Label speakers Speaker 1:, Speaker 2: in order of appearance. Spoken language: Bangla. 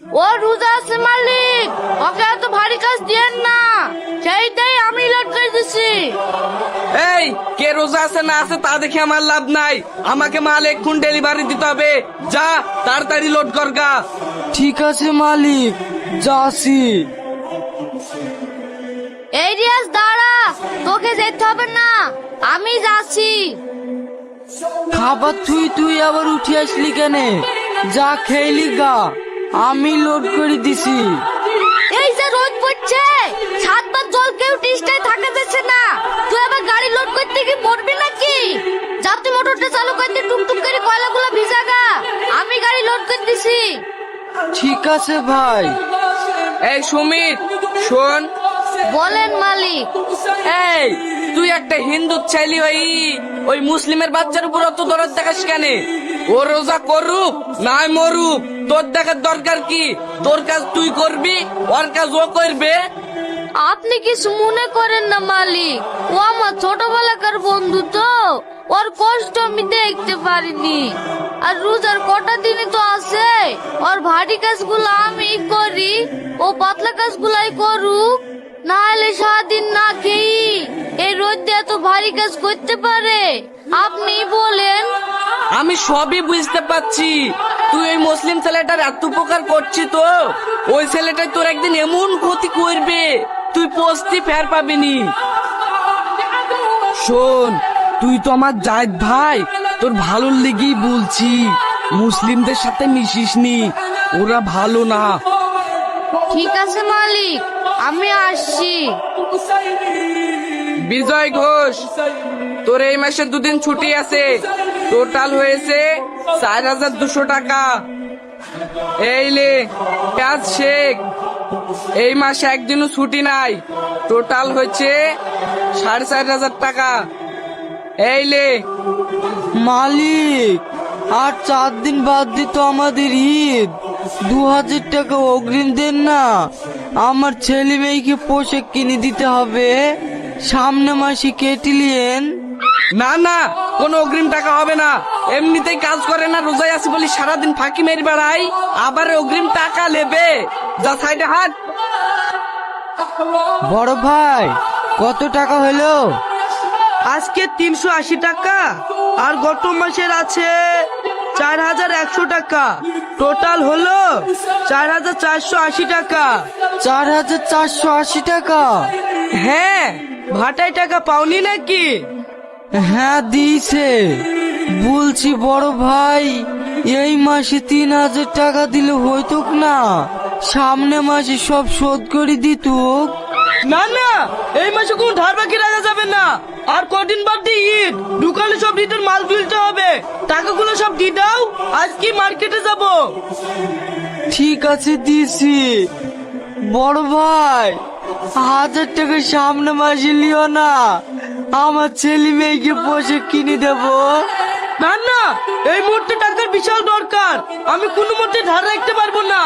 Speaker 1: ও রোজা আছে মালিক, ওকে এত ভারী কাজ দিয়েন না, সেইটাই আমি লোড করে দিছি।
Speaker 2: এই কে রোজা আছে না আছে তা দেখে আমার লাভ নাই, আমাকে মাল এক্ষুন ডেলিভারি দিতে হবে। যা তাড়াতাড়ি লোড কর গা।
Speaker 3: ঠিক আছে মালিক, যাচ্ছি।
Speaker 1: এই রিয়াজ দাঁড়া, তোকে যেতে হবে না, আমি যাচ্ছি।
Speaker 3: খাবার তুই আবার উঠে আসলি কেন? যা খেলি গা, আমি লোড করে দিছি।
Speaker 1: এই যে রোদ পড়ছে, 7 বার জল কেউ টিস্টায় থাকা যাচ্ছে না, তুই আবার গাড়ি লোড করতে কি মরবি নাকি? যা তুই মোটরটা চালু করতে টুকটুক করে কয়লাগুলো ভিজাগা, আমি গাড়ি লোড করে দিছি।
Speaker 3: ঠিক আছে ভাই।
Speaker 2: এই সুমিত শোন,
Speaker 1: বলেন মালিক।
Speaker 2: এই তুই একটা হিন্দু ছেলে ওই মুসলিমের বাচ্চার উপর অত দরদ দেখাস কেন? ও রোজা করুক নাই মরুক, তোর দেখার দরকার কি? তোর কাজ তুই করবি, ওর কাজ ও করবে।
Speaker 1: আপনি কিছু মনে করেন না মালিক, ও আমার ছোটবেলাকার বন্ধু তো, ওর কষ্ট আমি দেখতে পারিনি। আর রোজার কটা দিনই তো আছে, ওর ভারী কাজগুলো আমি করি, ও পাতলা কাজগুলাই করুক। না হলে সারাদিন না খেয়ে এই রোদে এত ভারী কাজ করতে পারে? আপনি বলেন।
Speaker 2: আমি সবই বুঝতে পারছি, তুই ওই মুসলিম ছেলেটার এত উপকার করছিস, তো ওই ছেলেটাই তোর একদিন এমন ক্ষতি করবে তুই পোস্তি ফের পাবিনি। শোন, তুই তো আমার জায়েদ ভাই, তোর ভালোর লেগেই বলছি, মুসলিমদের সাথে মিশিস নি, ওরা ভালো না।
Speaker 1: ঠিক আছে মালিক, আমি আসছি।
Speaker 2: বিজয় ঘোষ, তোর এই মাসে 2 দিন ছুটি আছে, টোটাল হয়েছে 4200 টাকা। এই লে কাজ শেখ, এই মাসে একদিনও ছুটি নাই, টোটাল হচ্ছে 4500 টাকা। এই লে।
Speaker 3: মালিক, আর 4 দিন বাদ দিত আমাদের ঈদ, 2000 টাকা অগ্রিম দেন না, আমার ছেলে মেয়েকে পোশাক কিনে দিতে হবে, সামনে মাসে কেটে লিয়েন।
Speaker 2: না না, কোনো অগ্রিম টাকা হবে না, এমনিতেই কাজ করে না, রোজায় আছি বলি সারাদিন ফাঁকি মেরে বেড়াই, আবার অগ্রিম টাকা নেবে? যা সাইডে হাট।
Speaker 3: বড় ভাই, কত টাকা হলো?
Speaker 4: আজকে 380 টাকা, আর গত মাসের আছে 4100 টাকা, টোটাল হলো 4480 টাকা।
Speaker 3: 4480 টাকা?
Speaker 4: হ্যাঁ, ভাটায় টাকা পাওনি নাকি?
Speaker 3: হ্যাঁ দিয়েছে। বলছি বড় ভাই, এই মাসে 3000 টাকা দিলে হইতো না, সামনে মাসে সব শোধ করে দিত।
Speaker 4: না না, এই মাসে কোনো ধার বাকি রাখা যাবে না, আর কদিন বাদ দিয়ে ঈদ, দোকানে সব ঈদের মাল তুলতে হবে, টাকাগুলো সব দিয়ে দাও, আজ কি মার্কেটে যাব।
Speaker 3: ঠিক আছে দিছি। বড় ভাই, 1000 টাকা সামনে মাসে লিও না, আমার ছেলে মেয়েকে পোশাক কিনে দেবো।
Speaker 4: না না, এই মুহূর্তে টাকার বিশাল দরকার, আমি কোনো মতে ধার রাখতে পারবো না,